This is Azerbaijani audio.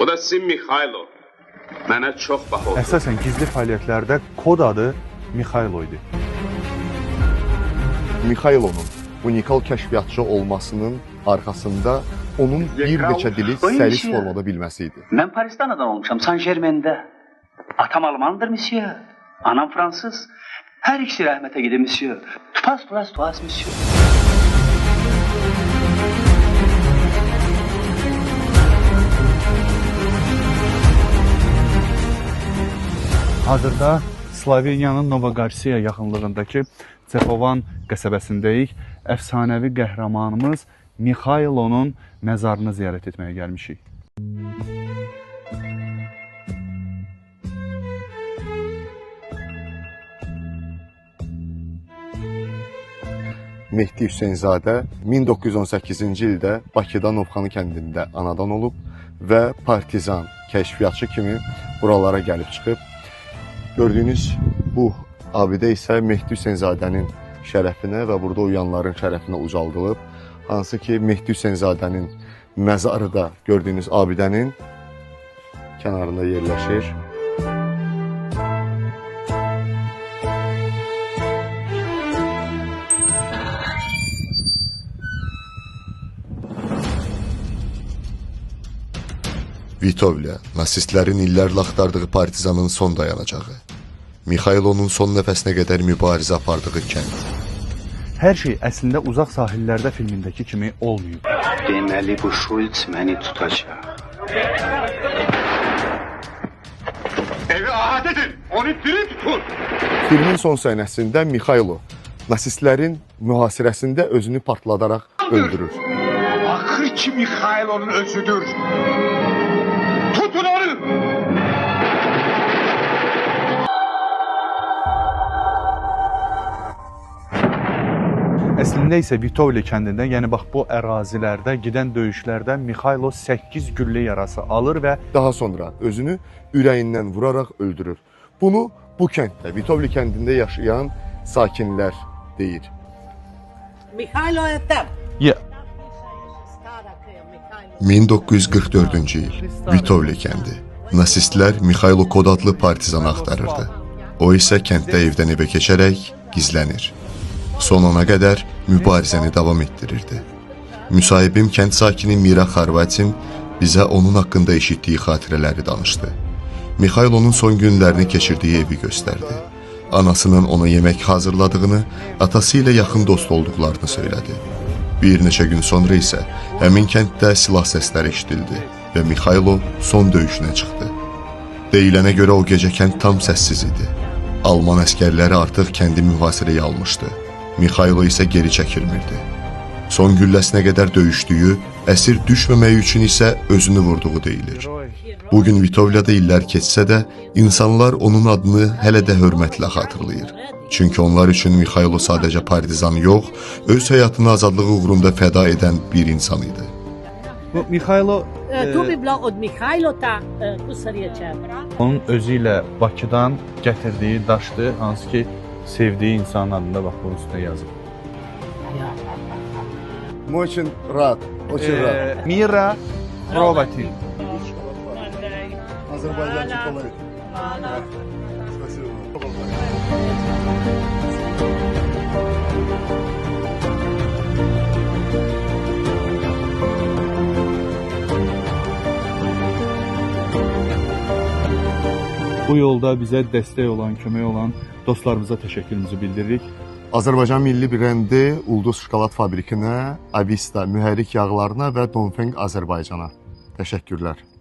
O da sizin Mikhailo. Mənə çox baha oldu. Əsasən gizli fəaliyyətlərdə kod adı Mikhailo idi. Mikhailonun unikal kəşfiyyatçı olmasının arxasında onun bir neçə dili səlis formada bilməsi idi. Mən Parisdə anadan olmuşam, Saint-Germain'də. Atam Almandır, monsieur. Anam Fransız. Hər ikisi rəhmətə gedir, monsieur. Tupas, monsieur. Hazırda Sloveniyanın Novogarsiya yaxınlığındakı Cepovan qəsəbəsindəyik. Əfsanəvi qəhrəmanımız Mikhailonun məzarını ziyarət etməyə gəlmişik. Mehdi Hüseynzadə 1918-ci ildə Bakıda Novxanı kəndində anadan olub və partizan, kəşfiyyatçı kimi buralara gəlib çıxıb. Gördüyünüz bu abidə isə Mehdi Hüseynzadənin şərəfinə və burada uyanların şərəfinə ucaldılıb. Hansı ki, Mehdi Hüseynzadənin məzarı da gördüyünüz abidənin kənarında yerləşir. Vitovle, nasistlərin illərlə axtardığı partizanın son dayanacağı. Mikhailonun son nəfəsinə qədər mübarizə apardığı kənd. Hər şey əslində uzaq sahillərdə filmindəki kimi olmayıb. Deməli bu Şulz məni tutacaq. Evi ahət edin, onu diri tutun. Filmin son səhnəsində Mikhailo nasistlərin mühasirəsində özünü partladaraq öldürür. Axır ki Mikhailo'nun özüdür. Tutun onu! Əslində isə Vitovle kəndində, yəni bax bu ərazilərdə gedən döyüşlərdə Mikhailo 8 güllə yarası alır və Daha sonra özünü ürəyindən vuraraq öldürür. Bunu bu kənddə, Vitovle kəndində yaşayan sakinlər deyir. Mikhailo je tam. 1944-cü il, Vitovle kəndi. Nasistlər Mikhailo Kod adlı partizanı axtarırdı. O isə kənddə evdən evə keçərək gizlənir. Son ana qədər mübarizəni davam etdirirdi. Müsahibim kənd sakini Mira Xarvatin bizə onun haqqında eşitdiyi xatirələri danışdı. Mikhailonun son günlərini keçirdiyi evi göstərdi. Anasının ona yemək hazırladığını, atası ilə yaxın dost olduqlarını söylədi. Bir neçə gün sonra isə həmin kənddə silah səsləri eşidildi və Mikhailo son döyüşünə çıxdı. Deyilənə görə o gecə kənd tam səssiz idi. Alman əskərləri artıq kəndi mühasirəyə almışdı. Mikhailo isə geri çəkilmirdi. Son gülləsinə qədər döyüşdüyü, əsir düşməmək üçün isə özünü vurduğu deyilir. Bugün Vitovle'da illər keçsə də, insanlar onun adını hələ də hörmətlə xatırlayır. Çünki onlar üçün Mikhailo sadəcə partizan yox, öz həyatını azadlığı uğrunda fəda edən bir insan idi. bu Mikhailo Tu bi bilo od Mihajlota, kusar je čebra. onun özü ilə Bakıdan gətirdiyi daşdır, hansı ki sevdiyi insanın adında bax bunun üstünə yazıb. Очень rad, очень rad. Mira Rovatin. Azərbaycançı kolorit. Bu yolda bizə dəstək olan, kömək olan dostlarımıza təşəkkürümüzü bildiririk. Azərbaycan milli brendi Ulduz şokolad fabrikinə, Avista mühərrik yağlarına və Dongfeng Azərbaycana təşəkkürlər.